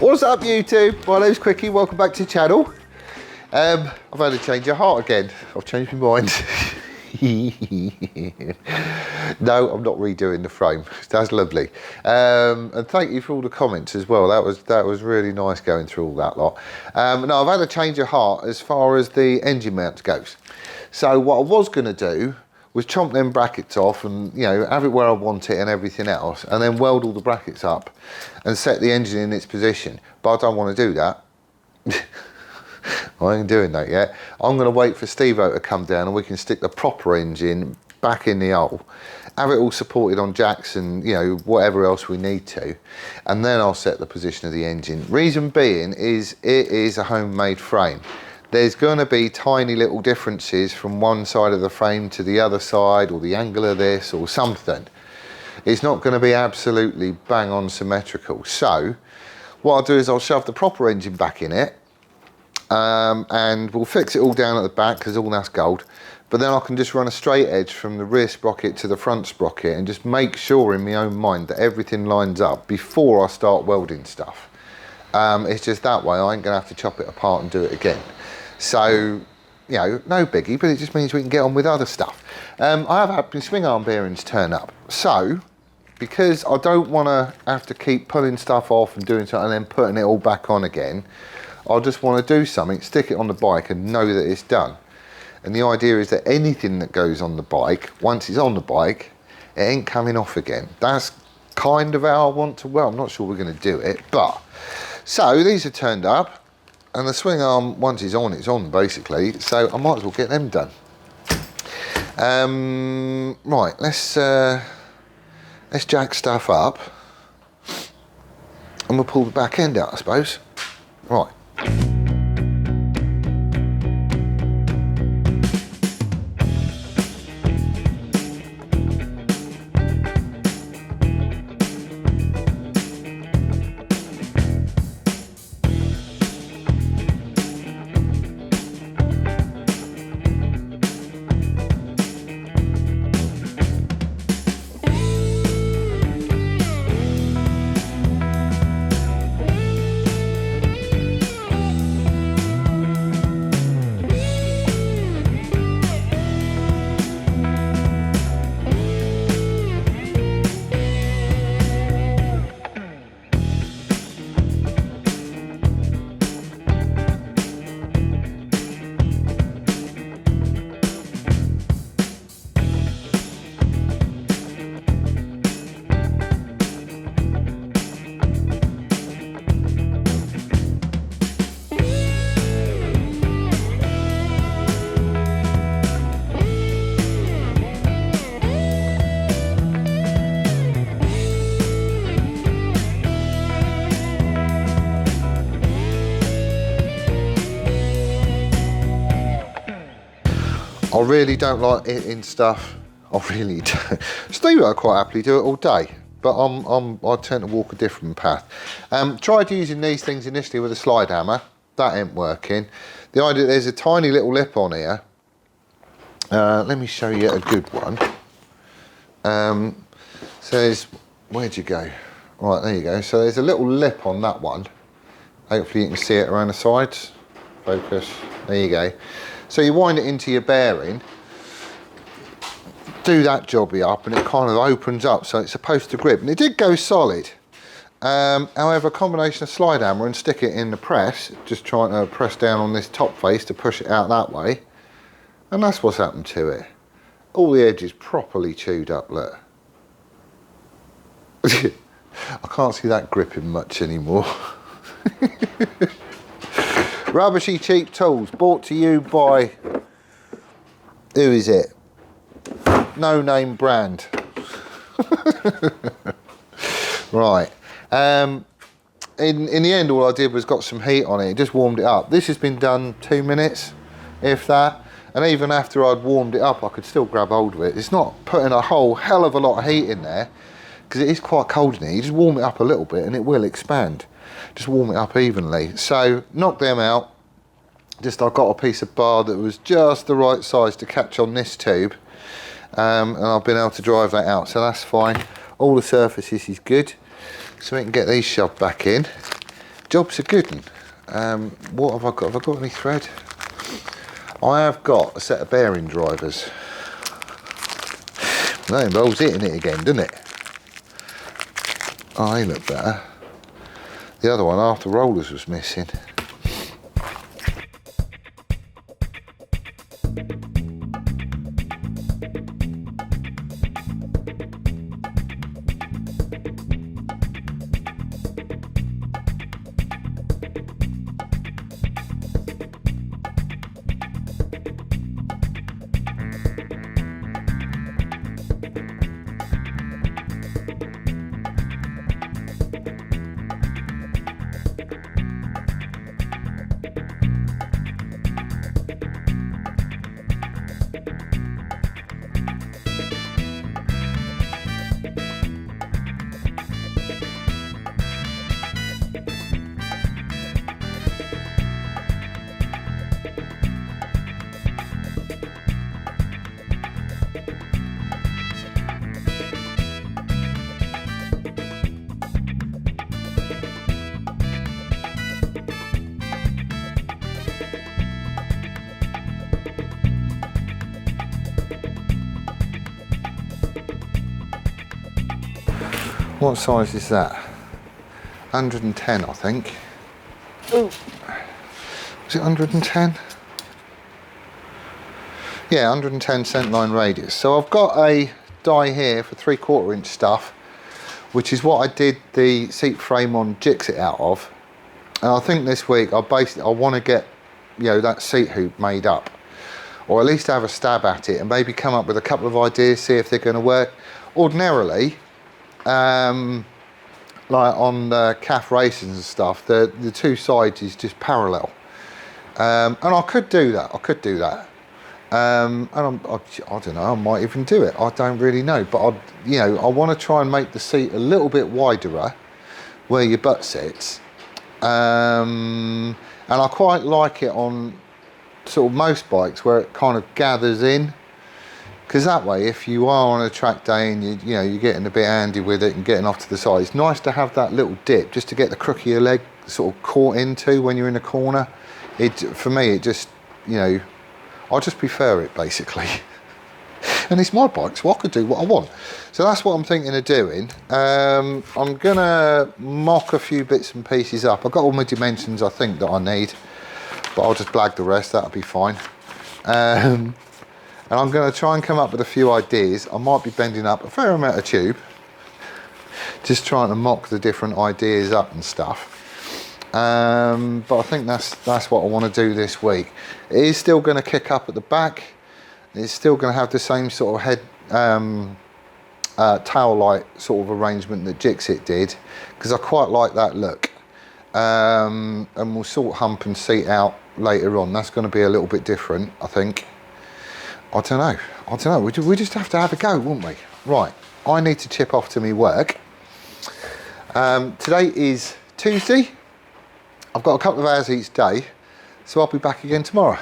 What's up YouTube? My name's Quickie, welcome back to the channel. I've had a change of heart again. I've changed my mind. No, I'm not redoing the frame. That's lovely. And thank you for all the comments as well. That was really nice going through all that lot. No, I've had a change of heart as far as the engine mount goes. So what I was going to do was chomp them brackets off and, you know, have it where I want it and everything else, and then weld all the brackets up and set the engine in its position. But I don't want to do that. I ain't doing that yet. I'm going to wait for Steve-O to come down and we can stick the proper engine back in the hole, have it all supported on jacks and, you know, whatever else we need to, and then I'll set the position of the engine. Reason being is it is a homemade frame. There's going to be tiny little differences from one side of the frame to the other side, or the angle of this or something. It's not going to be absolutely bang on symmetrical. So what I'll do is I'll shove the proper engine back in it, and we'll fix it all down at the back because all that's gold. But then I can just run a straight edge from the rear sprocket to the front sprocket and just make sure in my own mind that everything lines up before I start welding stuff. It's just that way I ain't going to have to chop it apart and do it again. So, you know, no biggie, but it just means we can get on with other stuff. I have had my swing arm bearings turn up. So, because I don't want to have to keep pulling stuff off and doing something and then putting it all back on again, I just want to do something, stick it on the bike and know that it's done. And the idea is that anything that goes on the bike, once it's on the bike, it ain't coming off again. That's kind of how I want to, well, I'm not sure we're going to do it, but. So, these are turned up. And the swing arm, once it's on basically, so I might as well get them done. Right, let's jack stuff up and we'll pull the back end out, I suppose. Right. I really don't like hitting stuff. I really don't. Steve-O quite happily do it all day, but I tend to walk a different path. Tried using these things initially with a slide hammer. That ain't working. The idea, there's a tiny little lip on here. Let me show you a good one. Says, where'd you go? Right, there you go. So there's a little lip on that one. Hopefully you can see it around the sides. Focus. There you go. So you wind it into your bearing, do that jobby up, and it kind of opens up, so it's supposed to grip. And it did go solid. However, a combination of slide hammer and stick it in the press, just trying to press down on this top face to push it out that way, and that's what's happened to it. All the edges properly chewed up, look. I can't see that gripping much anymore. Rubbishy cheap tools, brought to you by, who is it? No name brand. Right. In the end, all I did was got some heat on it, just warmed it up. This has been done 2 minutes, if that. And even after I'd warmed it up, I could still grab hold of it. It's not putting a whole hell of a lot of heat in there, because it is quite cold in here. You just warm it up a little bit and it will expand. Just warm it up evenly. So knock them out. Just I got a piece of bar that was just the right size to catch on this tube, and I've been able to drive that out, so that's fine. All the surfaces is good, so we can get these shoved back in. Job's a good one. What have I got? Have I got any thread? I have got a set of bearing drivers. That involves hitting it again, doesn't it? Oh, they look better. The other one, half the rollers was missing. What size is that? 110, I think. Ooh. Is it 110? Yeah, 110 centline radius. So I've got a die here for 3/4 inch stuff, which is what I did the seat frame on Jixit out of. And I think this week I want to get, you know, that seat hoop made up, or at least have a stab at it and maybe come up with a couple of ideas, see if they're going to work. Ordinarily, like on the Cafe Racers and stuff, the two sides is just parallel, and I could do that. And I don't know, I might even do it. I don't really know, but I want to try and make the seat a little bit wider where your butt sits, and I quite like it on sort of most bikes where it kind of gathers in. Because that way, if you are on a track day and you're getting a bit handy with it and getting off to the side, it's nice to have that little dip just to get the crook of your leg sort of caught into when you're in a corner. For me, it just, I just prefer it basically. And it's my bike, so I could do what I want. So that's what I'm thinking of doing. I'm gonna mock a few bits and pieces up. I've got all my dimensions I think that I need, but I'll just blag the rest, that'll be fine. And I'm going to try and come up with a few ideas. I might be bending up a fair amount of tube, just trying to mock the different ideas up and stuff. But I think that's what I want to do this week. It is still going to kick up at the back. It's still going to have the same sort of head tail light sort of arrangement that Jixit did, because I quite like that look. And we'll sort hump and seat out later on. That's going to be a little bit different, I think. I don't know. We just have to have a go, won't we? Right, I need to chip off to me work. Today is Tuesday. I've got a couple of hours each day, so I'll be back again tomorrow.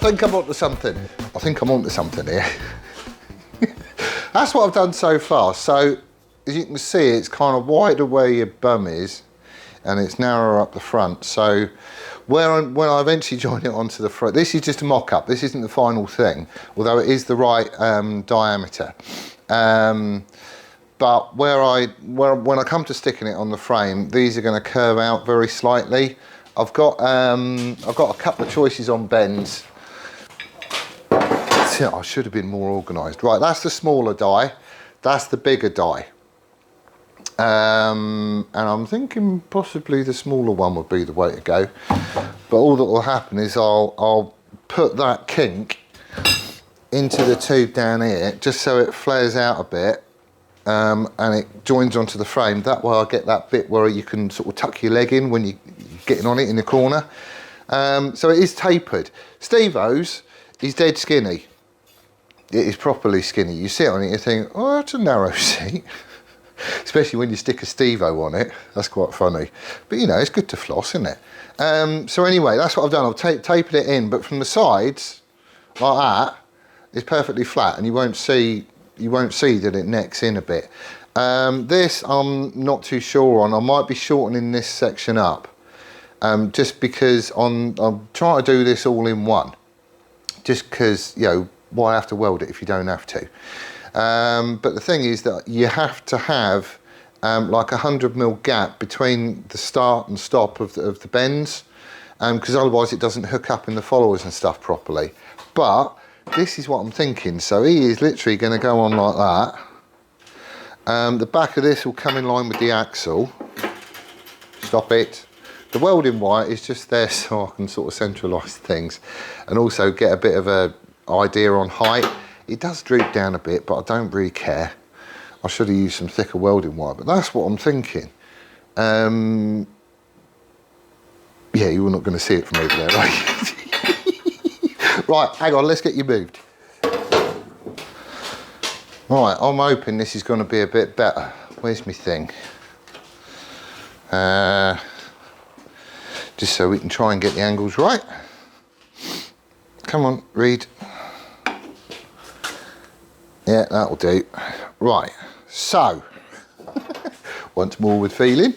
think I'm onto something. I think I'm onto something here. That's what I've done so far. So as you can see, it's kind of wider where your bum is and it's narrower up the front. So when I eventually join it onto the front, this is just a mock-up. This isn't the final thing, although it is the right diameter. But when I come to sticking it on the frame, these are going to curve out very slightly. I've got a couple of choices on bends. I should have been more organised. Right, that's the smaller die. That's the bigger die. And I'm thinking possibly the smaller one would be the way to go. But all that will happen is I'll put that kink into the tube down here, just so it flares out a bit, and it joins onto the frame. That way I get that bit where you can sort of tuck your leg in when you're getting on it in the corner. So it is tapered. Steve-O's is dead skinny. It is properly skinny. You sit on it, you think, oh, that's a narrow seat. Especially when you stick a Steve-O on it. That's quite funny. But you know, it's good to floss, isn't it? So anyway, that's what I've done. I've tapered it in, but from the sides, like that, it's perfectly flat, and you won't see that it necks in a bit. This I'm not too sure on. I might be shortening this section up, just because I'm trying to do this all in one. Just because, you know, why have to weld it if you don't have to? But the thing is that you have to have like 100mm gap between the start and stop of the bends, because otherwise it doesn't hook up in the followers and stuff properly. But this is what I'm thinking. So he is literally going to go on like that. The back of this will come in line with the axle. Stop it. The welding wire is just there so I can sort of centralise things and also get a bit of a idea on height. It does droop down a bit, but I don't really care. I should have used some thicker welding wire, but that's what I'm thinking. Yeah, you're not going to see it from over there, right? Right, hang on, let's get you moved. Right, I'm hoping this is going to be a bit better. Where's my thing? Just so we can try and get the angles right. Come on, Reed. Yeah, that'll do. Right, so, once more with feeling.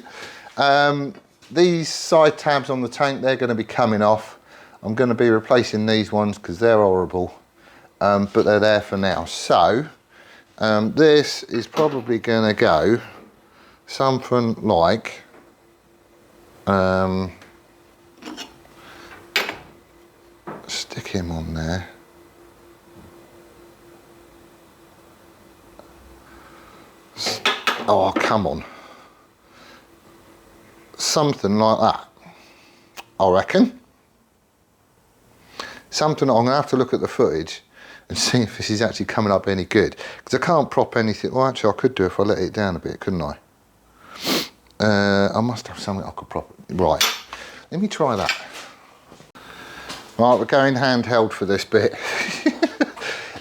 These side tabs on the tank, they're going to be coming off. I'm going to be replacing these ones because they're horrible, but they're there for now. So, this is probably going to go something like, stick him on there. Oh, come on. Something like that, I reckon. Something, I'm going to have to look at the footage and see if this is actually coming up any good. Because I can't prop anything. Well, actually, I could do if I let it down a bit, couldn't I? I must have something I could prop. Right, let me try that. Right, we're going handheld for this bit.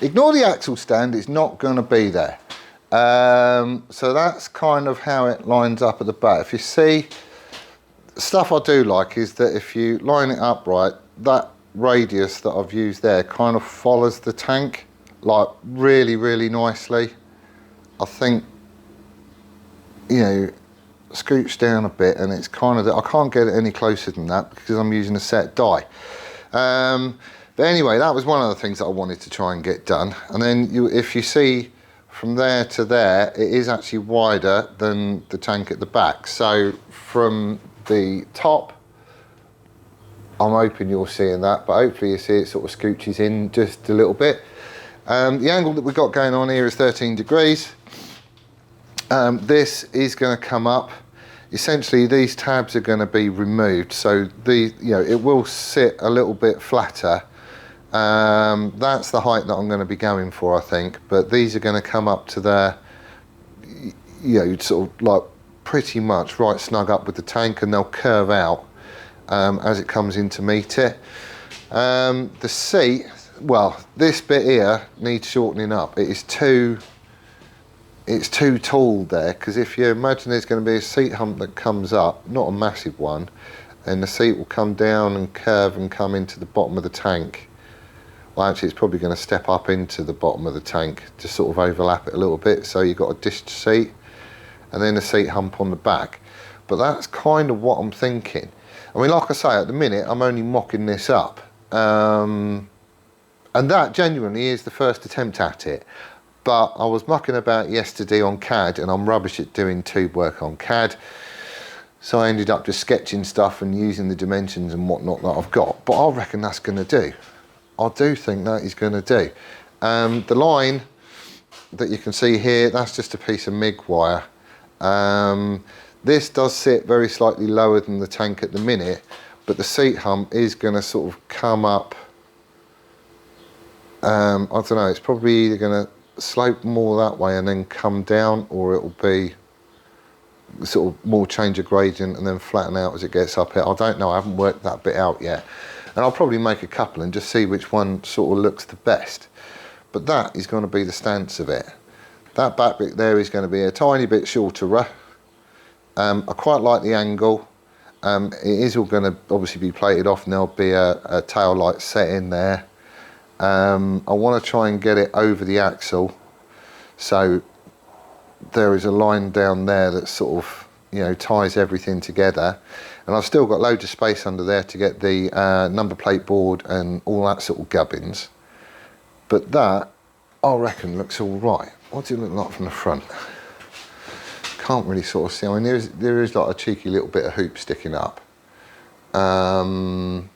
Ignore the axle stand, it's not going to be there. So that's kind of how it lines up at the back. If you see, stuff I do like is that if you line it up right, that radius that I've used there kind of follows the tank, like really, really nicely. I think, you know, scooch down a bit and it's kind of, I can't get it any closer than that because I'm using a set die. But anyway, that was one of the things that I wanted to try and get done. And then if you see from there to there, it is actually wider than the tank at the back. So from the top, I'm hoping you're seeing that, but hopefully you see it sort of scooches in just a little bit. The angle that we've got going on here is 13 degrees. This is going to come up. Essentially, these tabs are going to be removed, so it will sit a little bit flatter. That's the height that I'm going to be going for, I think. But these are going to come up to their, sort of like pretty much right snug up with the tank, and they'll curve out as it comes in to meet it. The seat, well, this bit here needs shortening up. It's too tall there, because if you imagine there's going to be a seat hump that comes up, not a massive one, and the seat will come down and curve and come into the bottom of the tank. Well, actually it's probably going to step up into the bottom of the tank, just sort of overlap it a little bit, so you've got a disc seat and then a seat hump on the back. But that's kind of what I'm thinking. I mean, like I say, at the minute I'm only mocking this up, and that genuinely is the first attempt at it. But I was mucking about yesterday on CAD, and I'm rubbish at doing tube work on CAD, so I ended up just sketching stuff and using the dimensions and whatnot that I've got. But I reckon that's going to do. I do think that is going to do. The line that you can see here, that's just a piece of MIG wire. This does sit very slightly lower than the tank at the minute, but the seat hump is going to sort of come up. I don't know, it's probably either going to slope more that way and then come down, or it'll be sort of more change of gradient and then flatten out as it gets up here. I don't know, I haven't worked that bit out yet. And I'll probably make a couple and just see which one sort of looks the best. But that is going to be the stance of it. That back bit there is going to be a tiny bit shorter. I quite like the angle. It is all going to obviously be plated off, and there'll be a tail light set in there. I want to try and get it over the axle, so there is a line down there that sort of, you know, ties everything together. And I've still got loads of space under there to get the number plate board and all that sort of gubbins. But that, I reckon, looks all right. What does it look like from the front? Can't really sort of see. I mean, there is like a cheeky little bit of hoop sticking up. And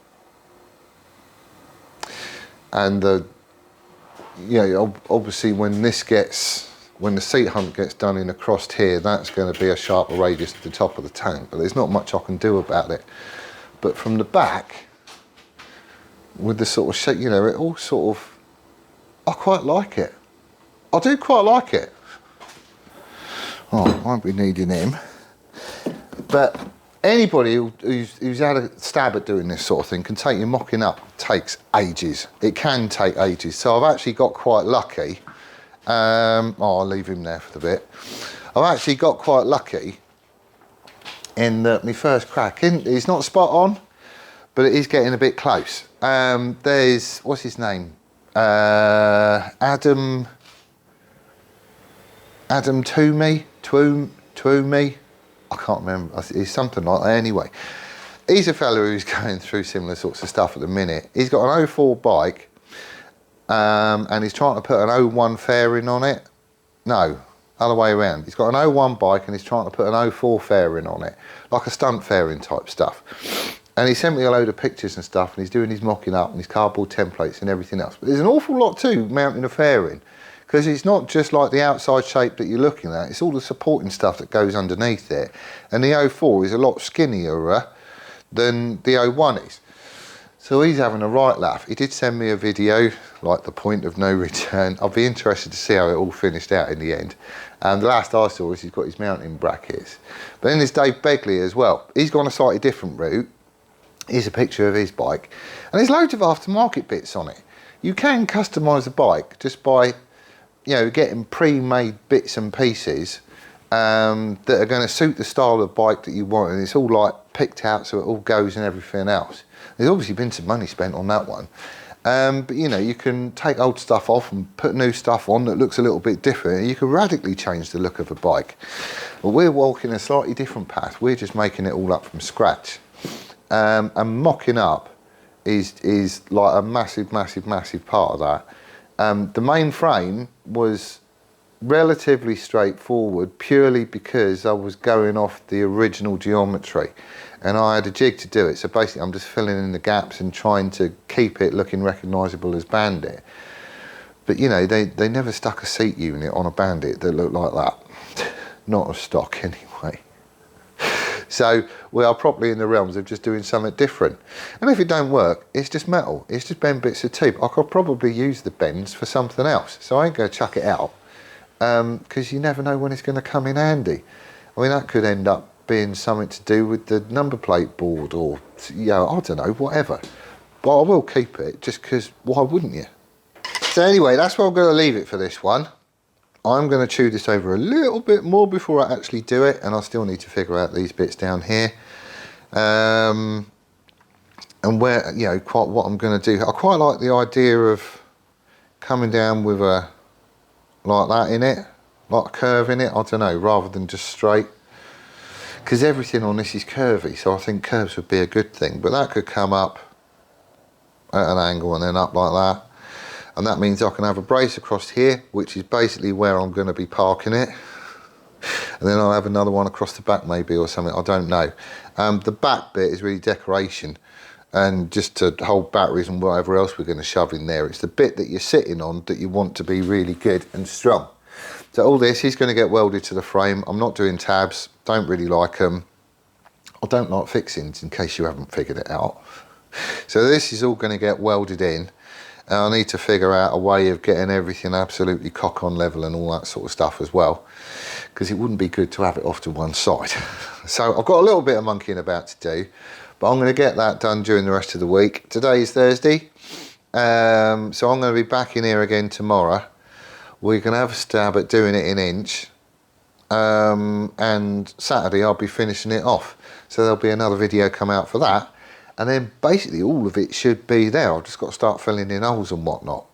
you know, obviously when the seat hump gets done in across here, that's going to be a sharper radius to the top of the tank, but there's not much I can do about it. But from the back, with the sort of shape, you know, it all sort of, I quite like it. I do quite like it. Oh, I won't be needing him. But anybody who's had a stab at doing this sort of thing can take your mocking up. It takes ages. It can take ages. So I've actually got quite lucky. I'll leave him there for the bit. I've actually got quite lucky in that my first crack, it's not spot on, but it is getting a bit close. There's, what's his name? Adam Toomey? I can't remember, it's something like that anyway. He's a fellow who's going through similar sorts of stuff at the minute. He's got an 04 bike, and he's trying to put an 01 fairing on it. No, other way around. He's got an 01 bike and he's trying to put an 04 fairing on it, like a stunt fairing type stuff. And he sent me a load of pictures and stuff, and he's doing his mocking up and his cardboard templates and everything else. But there's an awful lot to mounting a fairing, because it's not just like the outside shape that you're looking at, it's all the supporting stuff that goes underneath it. And the 04 is a lot skinnier than the 01 is. So he's having a right laugh. He did send me a video, like the point of no return. I'll be interested to see how it all finished out in the end. And the last I saw is he's got his mounting brackets. But then there's Dave Begley as well. He's gone a slightly different route. Here's a picture of his bike. And there's loads of aftermarket bits on it. You can customise a bike just by, you know, getting pre-made bits and pieces that are going to suit the style of bike that you want, and it's all like picked out so it all goes and everything else. There's obviously been some money spent on that one, but you know, you can take old stuff off and put new stuff on that looks a little bit different, and you can radically change the look of a bike. But we're walking a slightly different path. We're just making it all up from scratch, and mocking up is like a massive part of that. The main frame was relatively straightforward, purely because I was going off the original geometry and I had a jig to do it. So basically I'm just filling in the gaps and trying to keep it looking recognisable as Bandit. But you know, they never stuck a seat unit on a Bandit that looked like that. Not a stock anyway. So we are properly in the realms of just doing something different. And if it don't work, it's just metal. It's just bend bits of tube. I could probably use the bends for something else. So I ain't going to chuck it out, because you never know when it's going to come in handy. I mean, that could end up being something to do with the number plate board, or, you know, I don't know, whatever. But I will keep it, just because why wouldn't you? So anyway, that's where I'm going to leave it for this one. I'm going to chew this over a little bit more before I actually do it, and I still need to figure out these bits down here. And and where, you know, quite what I'm going to do. I quite like the idea of coming down with a, like that in it, like a curve in it, I don't know, rather than just straight. Because everything on this is curvy, so I think curves would be a good thing. But that could come up at an angle and then up like that. And that means I can have a brace across here, which is basically where I'm going to be parking it. And then I'll have another one across the back maybe or something, I don't know. The back bit is really decoration and just to hold batteries and whatever else we're going to shove in there. It's the bit that you're sitting on that you want to be really good and strong. So all this is going to get welded to the frame. I'm not doing tabs, don't really like them. I don't like fixings, in case you haven't figured it out. So this is all going to get welded in. And I need to figure out a way of getting everything absolutely cock on level and all that sort of stuff as well, because it wouldn't be good to have it off to one side. So I've got a little bit of monkeying about to do, but I'm going to get that done during the rest of the week. Today is Thursday, so I'm going to be back in here again tomorrow. We're going to have a stab at doing it in inch, and Saturday I'll be finishing it off. So there'll be another video come out for that. And then basically all of it should be there. I've just got to start filling in holes and whatnot.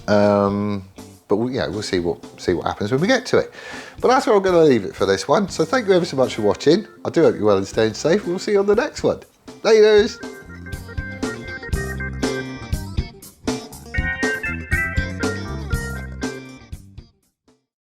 But we'll see what happens when we get to it. But that's where I'm going to leave it for this one. So thank you ever so much for watching. I do hope you're well and staying safe. We'll see you on the next one. Laters.